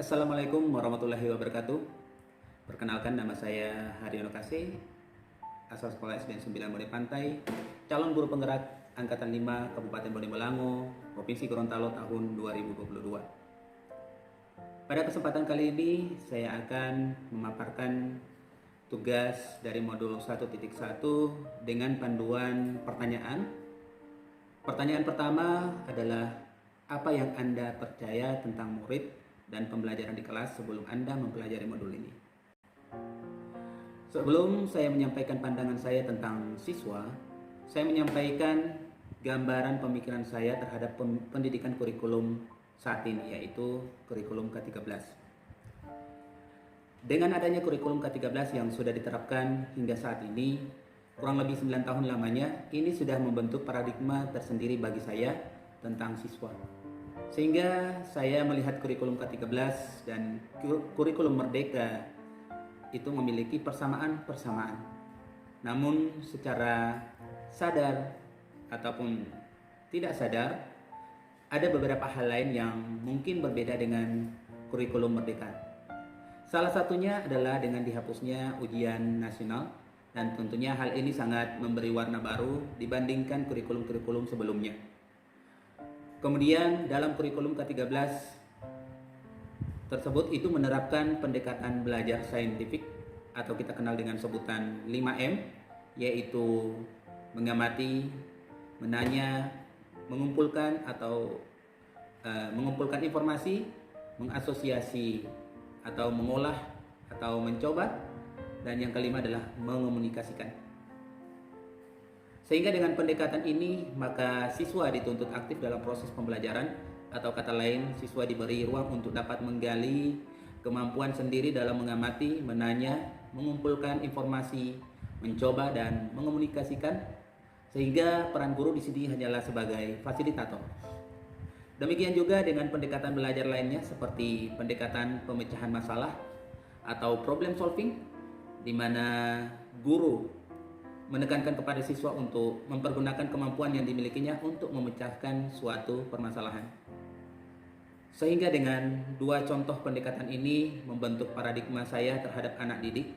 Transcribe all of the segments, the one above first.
Assalamualaikum warahmatullahi wabarakatuh. Perkenalkan, nama saya Haryono Kase, asal sekolah SD 9 Bone Pantai, calon guru penggerak angkatan 5 Kabupaten Bone Bolango, Provinsi Gorontalo tahun 2022. Pada kesempatan kali ini saya akan memaparkan tugas dari modul 1.1 dengan panduan pertanyaan. Pertanyaan pertama adalah, apa yang Anda percaya tentang murid dan pembelajaran di kelas sebelum Anda mempelajari modul ini? Sebelum saya menyampaikan pandangan saya tentang siswa, saya menyampaikan gambaran pemikiran saya terhadap pendidikan kurikulum saat ini, yaitu kurikulum K13. Dengan adanya kurikulum K13 yang sudah diterapkan hingga saat ini, kurang lebih 9 tahun lamanya, ini sudah membentuk paradigma tersendiri bagi saya tentang siswa. Sehingga saya melihat kurikulum K13 dan kurikulum Merdeka itu memiliki persamaan-persamaan. Namun secara sadar ataupun tidak sadar, ada beberapa hal lain yang mungkin berbeda dengan kurikulum Merdeka. Salah satunya adalah dengan dihapusnya ujian nasional, dan tentunya hal ini sangat memberi warna baru dibandingkan kurikulum-kurikulum sebelumnya. Kemudian dalam kurikulum K13 tersebut itu menerapkan pendekatan belajar saintifik atau kita kenal dengan sebutan 5M, yaitu mengamati, menanya, mengumpulkan mengumpulkan informasi, mengasosiasi atau mengolah atau mencoba, dan yang kelima adalah mengomunikasikan. Sehingga dengan pendekatan ini, maka siswa dituntut aktif dalam proses pembelajaran, atau kata lain, siswa diberi ruang untuk dapat menggali kemampuan sendiri dalam mengamati, menanya, mengumpulkan informasi, mencoba, dan mengomunikasikan, sehingga peran guru di sini hanyalah sebagai fasilitator. Demikian juga dengan pendekatan belajar lainnya seperti pendekatan pemecahan masalah atau problem solving, di mana guru menekankan kepada siswa untuk mempergunakan kemampuan yang dimilikinya untuk memecahkan suatu permasalahan. Sehingga dengan dua contoh pendekatan ini membentuk paradigma saya terhadap anak didik,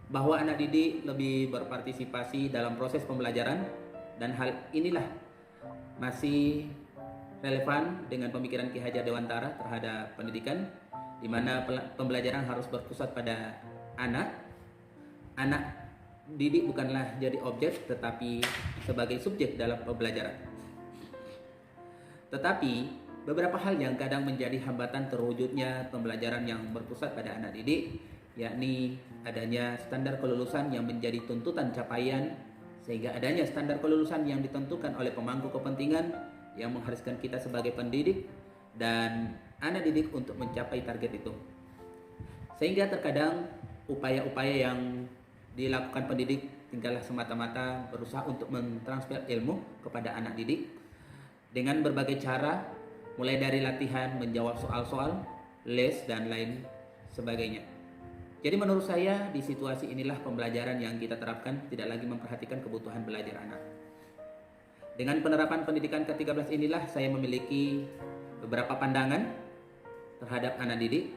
bahwa anak didik lebih berpartisipasi dalam proses pembelajaran, dan hal inilah masih relevan dengan pemikiran Ki Hajar Dewantara terhadap pendidikan, di mana pembelajaran harus berpusat pada anak. Anak didik bukanlah jadi objek, tetapi sebagai subjek dalam pembelajaran. Tetapi beberapa hal yang kadang menjadi hambatan terwujudnya pembelajaran yang berpusat pada anak didik, yakni adanya standar kelulusan yang menjadi tuntutan capaian, sehingga adanya standar kelulusan yang ditentukan oleh pemangku kepentingan yang mengharuskan kita sebagai pendidik dan anak didik untuk mencapai target itu. Sehingga terkadang upaya-upaya yang dilakukan pendidik tinggallah semata-mata berusaha untuk mentransfer ilmu kepada anak didik dengan berbagai cara, mulai dari latihan menjawab soal-soal, les, dan lain sebagainya. Jadi menurut saya di situasi inilah pembelajaran yang kita terapkan tidak lagi memperhatikan kebutuhan belajar anak. Dengan penerapan pendidikan ke-13 inilah saya memiliki beberapa pandangan terhadap anak didik.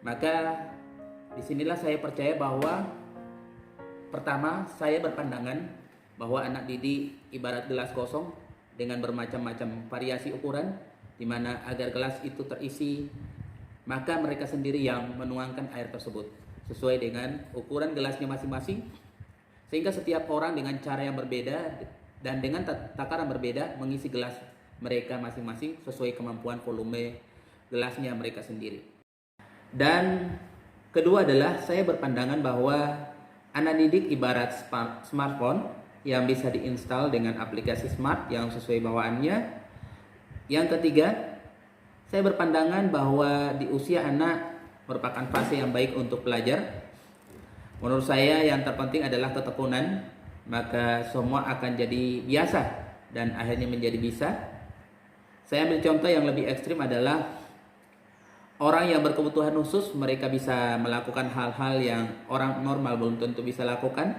Maka disinilah saya percaya bahwa pertama, saya berpandangan bahwa anak didik ibarat gelas kosong dengan bermacam-macam variasi ukuran, di mana agar gelas itu terisi, maka mereka sendiri yang menuangkan air tersebut sesuai dengan ukuran gelasnya masing-masing, sehingga setiap orang dengan cara yang berbeda dan dengan takaran berbeda mengisi gelas mereka masing-masing sesuai kemampuan volume gelasnya mereka sendiri. Dan kedua adalah saya berpandangan bahwa anak didik ibarat smartphone yang bisa diinstal dengan aplikasi smart yang sesuai bawaannya. Yang ketiga, saya berpandangan bahwa di usia anak merupakan fase yang baik untuk belajar. Menurut saya yang terpenting adalah ketekunan, maka semua akan jadi biasa dan akhirnya menjadi bisa. Saya ambil contoh yang lebih ekstrim adalah orang yang berkebutuhan khusus, mereka bisa melakukan hal-hal yang orang normal belum tentu bisa lakukan.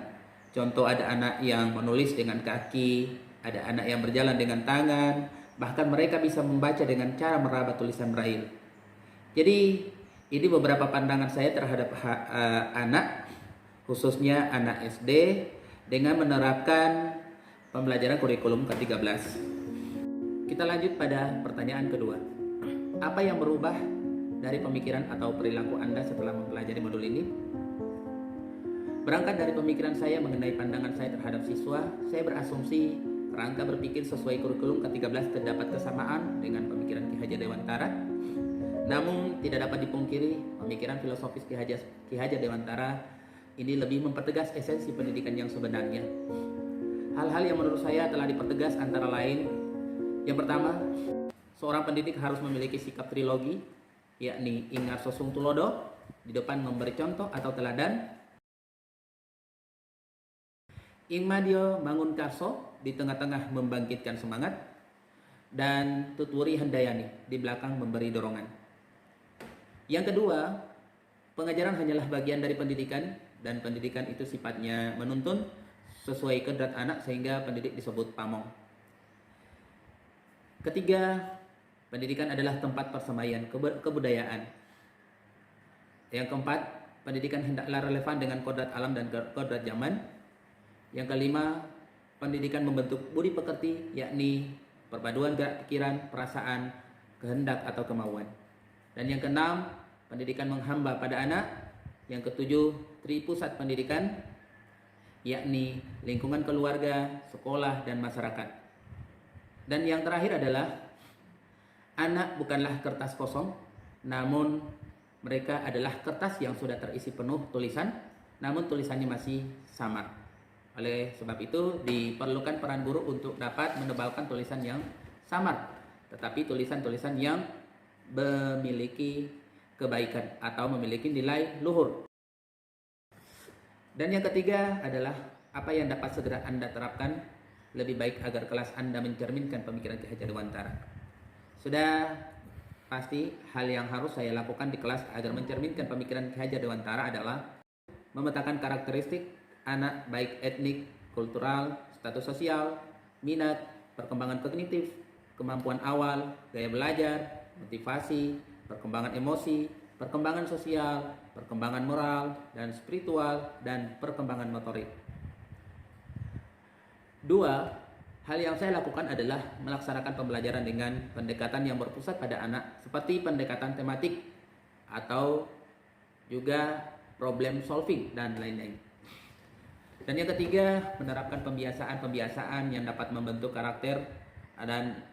Contoh, ada anak yang menulis dengan kaki, ada anak yang berjalan dengan tangan, bahkan mereka bisa membaca dengan cara meraba tulisan braille. Jadi ini beberapa pandangan saya terhadap anak, khususnya anak SD, dengan menerapkan pembelajaran kurikulum ke-13. Kita lanjut pada pertanyaan kedua. Apa yang berubah dari pemikiran atau perilaku Anda setelah mempelajari modul ini? Berangkat dari pemikiran saya mengenai pandangan saya terhadap siswa, saya berasumsi kerangka berpikir sesuai kurikulum ke-13 terdapat kesamaan dengan pemikiran Ki Hajar Dewantara. Namun tidak dapat dipungkiri, pemikiran filosofis Ki Hajar Dewantara ini lebih mempertegas esensi pendidikan yang sebenarnya. Hal-hal yang menurut saya telah dipertegas antara lain, yang pertama, seorang pendidik harus memiliki sikap trilogi, yakni ingar sosung tulodo, di depan memberi contoh atau teladan, ing madyo bangun karso, di tengah-tengah membangkitkan semangat, dan tuturi handayani, di belakang memberi dorongan. Yang kedua, pengajaran hanyalah bagian dari pendidikan, dan pendidikan itu sifatnya menuntun sesuai kodrat anak sehingga pendidik disebut pamong. Ketiga, pendidikan adalah tempat persemaian kebudayaan. Yang keempat, pendidikan hendaklah relevan dengan kodrat alam dan kodrat zaman. Yang kelima, pendidikan membentuk budi pekerti, yakni perpaduan gerak pikiran, perasaan, kehendak atau kemauan. Dan yang keenam, pendidikan menghamba pada anak. Yang ketujuh, tripusat pendidikan, yakni lingkungan keluarga, sekolah, dan masyarakat. Dan yang terakhir adalah anak bukanlah kertas kosong, namun mereka adalah kertas yang sudah terisi penuh tulisan, namun tulisannya masih samar. Oleh sebab itu diperlukan peran guru untuk dapat menebalkan tulisan yang samar, tetapi tulisan-tulisan yang memiliki kebaikan atau memiliki nilai luhur. Dan yang ketiga adalah apa yang dapat segera Anda terapkan lebih baik agar kelas Anda mencerminkan pemikiran Ki Hajar Dewantara. Sudah pasti hal yang harus saya lakukan di kelas agar mencerminkan pemikiran Ki Hajar Dewantara adalah memetakan karakteristik anak baik etnik, kultural, status sosial, minat, perkembangan kognitif, kemampuan awal, gaya belajar, motivasi, perkembangan emosi, perkembangan sosial, perkembangan moral dan spiritual, dan perkembangan motorik. Dua, hal yang saya lakukan adalah melaksanakan pembelajaran dengan pendekatan yang berpusat pada anak, seperti pendekatan tematik atau juga problem solving dan lain-lain. Dan yang ketiga, menerapkan pembiasaan-pembiasaan yang dapat membentuk karakter dan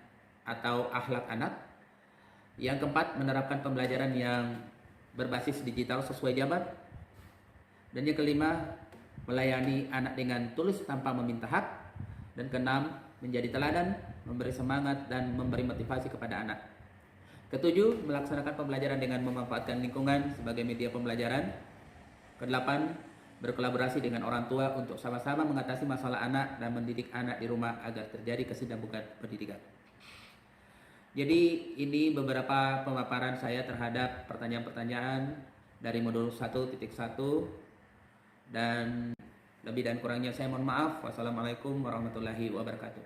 atau akhlak anak. Yang keempat, menerapkan pembelajaran yang berbasis digital sesuai zaman. Dan yang kelima, melayani anak dengan tulus tanpa meminta hak. Dan keenam, menjadi teladan, memberi semangat dan memberi motivasi kepada anak. Ketujuh, melaksanakan pembelajaran dengan memanfaatkan lingkungan sebagai media pembelajaran. Kedelapan, berkolaborasi dengan orang tua untuk sama-sama mengatasi masalah anak dan mendidik anak di rumah agar terjadi kesinambungan pendidikan. Jadi ini beberapa pemaparan saya terhadap pertanyaan-pertanyaan dari modul 1.1, dan lebih dan kurangnya saya mohon maaf. Wassalamualaikum warahmatullahi wabarakatuh.